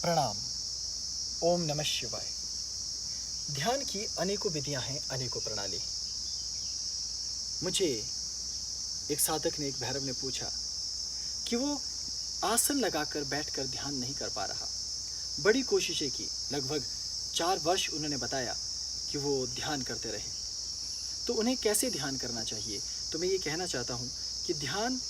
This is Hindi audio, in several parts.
प्रणाम। ओम नमः शिवाय। ध्यान की अनेकों विधियां हैं, अनेकों प्रणाली। मुझे एक साधक ने, एक भैरव ने पूछा कि वो आसन लगाकर बैठकर ध्यान नहीं कर पा रहा। बड़ी कोशिशें की, लगभग 4 वर्ष उन्होंने बताया कि वो ध्यान करते रहे। तो उन्हें कैसे ध्यान करना चाहिए? तो मैं ये कहना चाहता हूँ कि ध्यान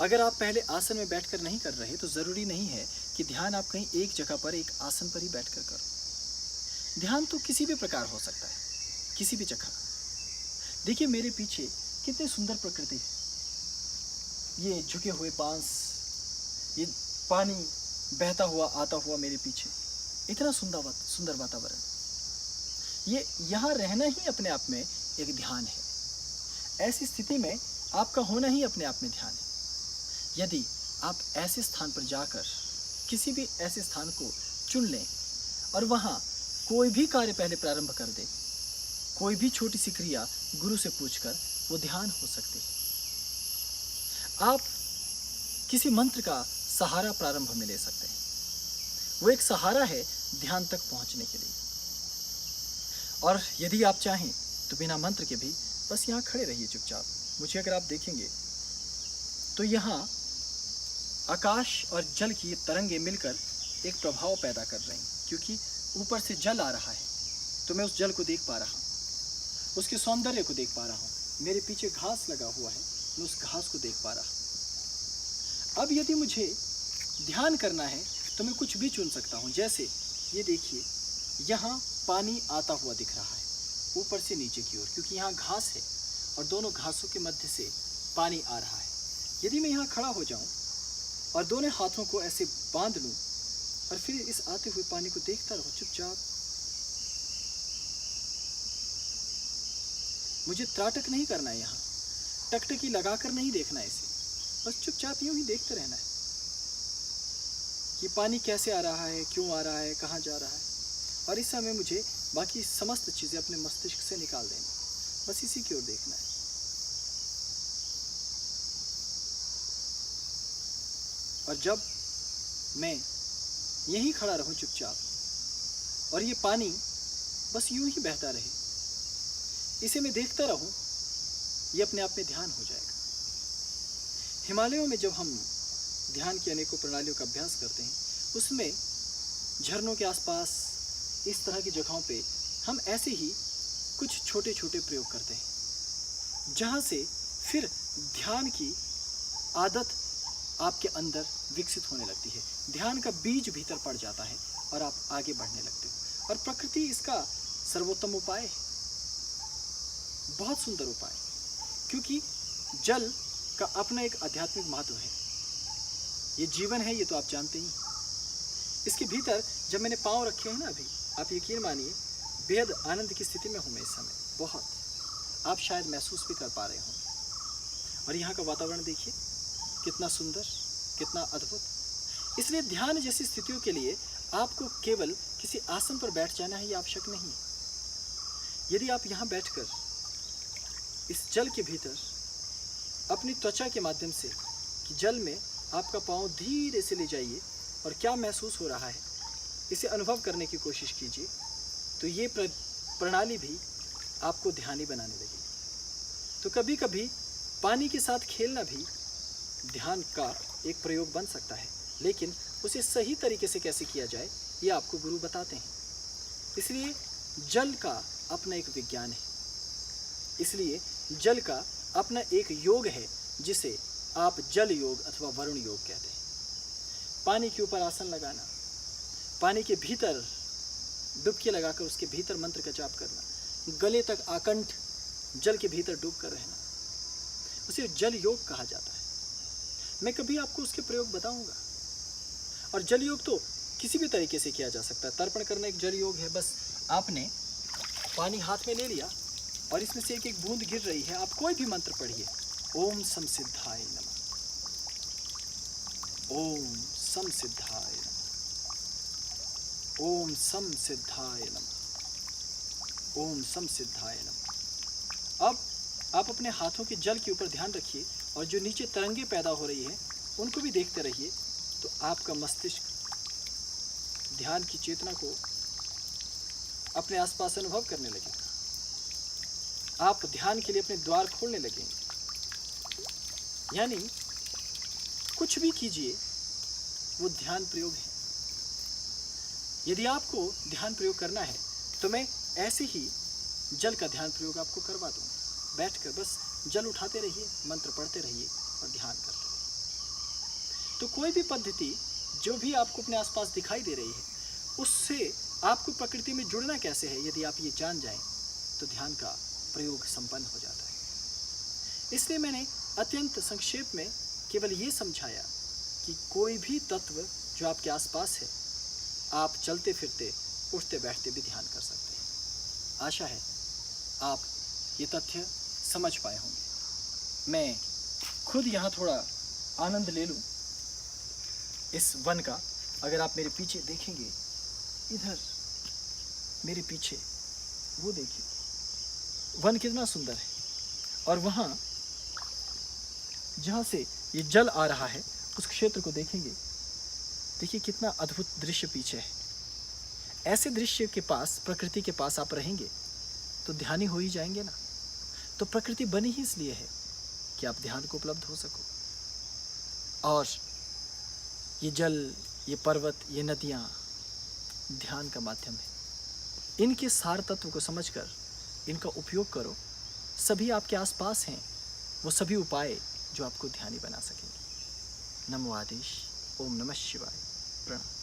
अगर आप पहले आसन में बैठकर नहीं कर रहे तो ज़रूरी नहीं है कि ध्यान आप कहीं एक जगह पर, एक आसन पर ही बैठकर करो। ध्यान तो किसी भी प्रकार हो सकता है, किसी भी जगह। देखिए मेरे पीछे कितनी सुंदर प्रकृति है। ये झुके हुए बांस, ये पानी बहता हुआ आता हुआ मेरे पीछे, इतना सुंदर वातावरण। ये यहाँ रहना ही अपने आप में एक ध्यान है। ऐसी स्थिति में आपका होना ही अपने आप में ध्यान है। यदि आप ऐसे स्थान पर जाकर किसी भी ऐसे स्थान को चुन लें और वहाँ कोई भी कार्य पहले प्रारंभ कर दें, कोई भी छोटी सी क्रिया गुरु से पूछकर, वो ध्यान हो सकती है। आप किसी मंत्र का सहारा प्रारंभ में ले सकते हैं। वो एक सहारा है ध्यान तक पहुँचने के लिए। और यदि आप चाहें तो बिना मंत्र के भी बस यहाँ खड़े रहिए चुपचाप। मुझे अगर आप देखेंगे तो यहाँ आकाश और जल की तरंगें मिलकर एक प्रभाव पैदा कर रही हैं, क्योंकि ऊपर से जल आ रहा है तो मैं उस जल को देख पा रहा हूँ, उसके सौंदर्य को देख पा रहा हूँ। मेरे पीछे घास लगा हुआ है, मैं उस घास को देख पा रहा हूँ। अब यदि मुझे ध्यान करना है तो मैं कुछ भी चुन सकता हूँ। जैसे ये देखिए, यहाँ पानी आता हुआ दिख रहा है ऊपर से नीचे की ओर, क्योंकि यहाँ घास है और दोनों घासों के मध्य से पानी आ रहा है। यदि मैं यहाँ खड़ा हो जाऊँ और दोनों हाथों को ऐसे बांध लूँ और फिर इस आते हुए पानी को देखता रहूँ चुपचाप, मुझे त्राटक नहीं करना है, यहाँ टकटकी लगाकर नहीं देखना है इसे, बस चुपचाप यूं ही देखते रहना है। ये पानी कैसे आ रहा है, क्यों आ रहा है, कहाँ जा रहा है, और इस समय मुझे बाकी समस्त चीज़ें अपने मस्तिष्क से निकाल देनी, बस इसी की ओर देखना है। और जब मैं यहीं खड़ा रहूं चुपचाप और ये पानी बस यूं ही बहता रहे, इसे मैं देखता रहूं, ये अपने आप में ध्यान हो जाएगा। हिमालयों में जब हम ध्यान की अनेकों प्रणालियों का अभ्यास करते हैं, उसमें झरनों के आसपास इस तरह की जगहों पे हम ऐसे ही कुछ छोटे छोटे प्रयोग करते हैं, जहाँ से फिर ध्यान की आदत आपके अंदर विकसित होने लगती है। ध्यान का बीज भीतर पड़ जाता है और आप आगे बढ़ने लगते हो। और प्रकृति इसका सर्वोत्तम उपाय है, बहुत सुंदर उपाय, क्योंकि जल का अपना एक आध्यात्मिक महत्व है। ये जीवन है, ये तो आप जानते ही। इसके भीतर जब मैंने पाँव रखे हैं ना अभी, आप यकीन मानिए बेहद आनंद की स्थिति में हूँ मैं इस समय, बहुत। आप शायद महसूस भी कर पा रहे हों। और यहाँ का वातावरण देखिए कितना सुंदर, कितना अद्भुत। इसलिए ध्यान जैसी स्थितियों के लिए आपको केवल किसी आसन पर बैठ जाना ही आवश्यक नहीं है। यदि आप यहाँ बैठकर इस जल के भीतर अपनी त्वचा के माध्यम से कि जल में आपका पाँव धीरे से ले जाइए और क्या महसूस हो रहा है इसे अनुभव करने की कोशिश कीजिए, तो ये प्रणाली भी आपको ध्यानी बनाने लगेगी। तो कभी कभी पानी के साथ खेलना भी ध्यान का एक प्रयोग बन सकता है, लेकिन उसे सही तरीके से कैसे किया जाए ये आपको गुरु बताते हैं। इसलिए जल का अपना एक विज्ञान है, इसलिए जल का अपना एक योग है जिसे आप जल योग अथवा वरुण योग कहते हैं। पानी के ऊपर आसन लगाना, पानी के भीतर डुबकी लगाकर उसके भीतर मंत्र का जाप करना, गले तक आकंठ जल के भीतर डूब कर रहना, उसे जल योग कहा जाता है। मैं कभी आपको उसके प्रयोग बताऊंगा। और जल योग तो किसी भी तरीके से किया जा सकता है। तर्पण करना एक जल योग है। बस आपने पानी हाथ में ले लिया और इसमें से एक एक बूंद गिर रही है, आप कोई भी मंत्र पढ़िए, ओम सम सिद्धाय नमः, ओम सम सिद्धाय नमः, ओम सम सिद्धाय नमः, ओम सम सिद्धाय नमः। अब आप अपने हाथों के जल के ऊपर ध्यान रखिए और जो नीचे तरंगे पैदा हो रही है उनको भी देखते रहिए, तो आपका मस्तिष्क ध्यान की चेतना को अपने आसपास अनुभव करने लगेगा। आप ध्यान के लिए अपने द्वार खोलने लगेंगे। यानी कुछ भी कीजिए, वो ध्यान प्रयोग है। यदि आपको ध्यान प्रयोग करना है तो मैं ऐसे ही जल का ध्यान प्रयोग आपको करवा दूंगा। बैठकर बस जल उठाते रहिए, मंत्र पढ़ते रहिए और ध्यान करते रहिए। तो कोई भी पद्धति जो भी आपको अपने आसपास दिखाई दे रही है, उससे आपको प्रकृति में जुड़ना कैसे है, यदि आप ये जान जाएं तो ध्यान का प्रयोग संपन्न हो जाता है। इसलिए मैंने अत्यंत संक्षेप में केवल ये समझाया कि कोई भी तत्व जो आपके आसपास है, आप चलते फिरते, उठते बैठते भी ध्यान कर सकते हैं। आशा है आप ये तथ्य समझ पाए होंगे। मैं खुद यहाँ थोड़ा आनंद ले लूँ इस वन का। अगर आप मेरे पीछे देखेंगे, इधर मेरे पीछे वो देखिए, वन कितना सुंदर है। और वहाँ जहाँ से ये जल आ रहा है, उस क्षेत्र को देखेंगे, देखिए कितना अद्भुत दृश्य पीछे है। ऐसे दृश्य के पास, प्रकृति के पास आप रहेंगे तो ध्यानी हो ही जाएंगे ना। तो प्रकृति बनी ही इसलिए है कि आप ध्यान को उपलब्ध हो सको। और ये जल, ये पर्वत, ये नदियाँ ध्यान का माध्यम है। इनके सार तत्व को समझकर इनका उपयोग करो। सभी आपके आसपास हैं वो सभी उपाय जो आपको ध्यानी बना सकेंगे। नमो आदेश। ओम नमः शिवाय। प्रणाम।